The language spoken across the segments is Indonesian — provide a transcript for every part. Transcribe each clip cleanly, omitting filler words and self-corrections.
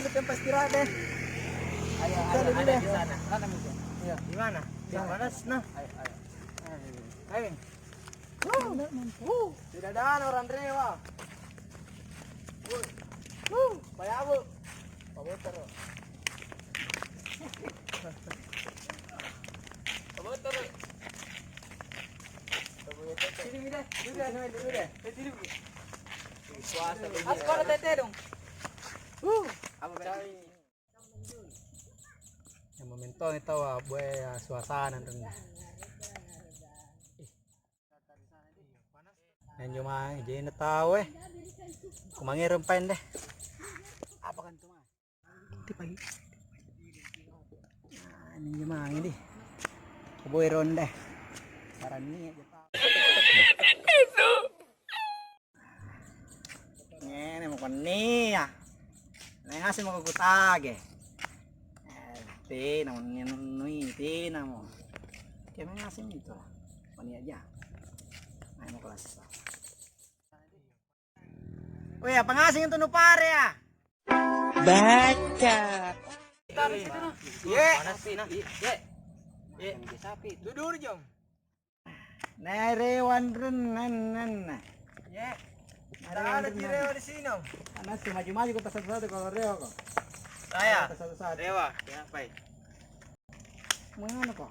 dulu tempat istirahat deh. Ayo, Ada ada di sana. Mana mungkin? Iya. Di mana? Di mana? Nah. Ayo. Tidak ada orang rewa. Bayabu. Pamotor. Pamotor. Sini deh, dulu deh. Sini. Puasa. Askor tete dong. Apa cari? Yang mementong itu buat suasana rendah. Yang cuma jadi tahu kumangi rempain deh. Apa kan tuh mah? Nanti pagi. Nah, ini cuma ini. Kuboy ronde. Saran ini aja tahu. Ini mau koni ya. Ngasih mau kutage. Namun nui namo. Kami ngasih itu lah. Koni aja. Nah, mau kelas. Wih, apa ngasih itu nupare ya? Baca. Ye. Ye. Sapi. Dudur jom. Nah, rewan renan. Ye. Ada rewa di sini. Anak si maju-maju ke satu-satu kalau rewa kok. Saya. Satu-satu. Rewa. Kenapa? Mana kok?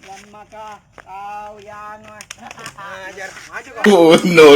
Dan maka kau yang Ajar maju kok. Oh no.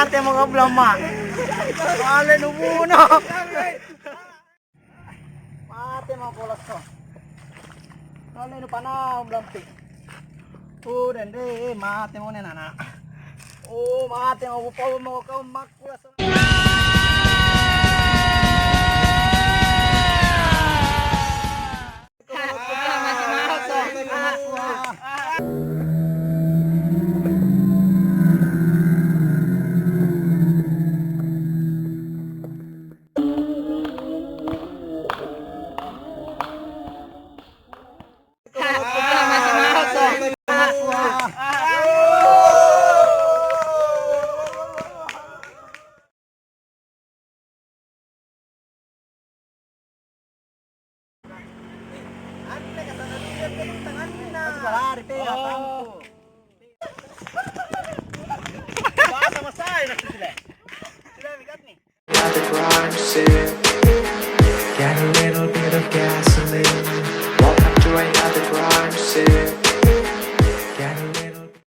mati mo ka blama. Wala nubuno. Mati mo polos ko. Wala nu panaw blampi. Dende mati mo na nana. Mati mo upaw mo ka makwas. Another crime scene.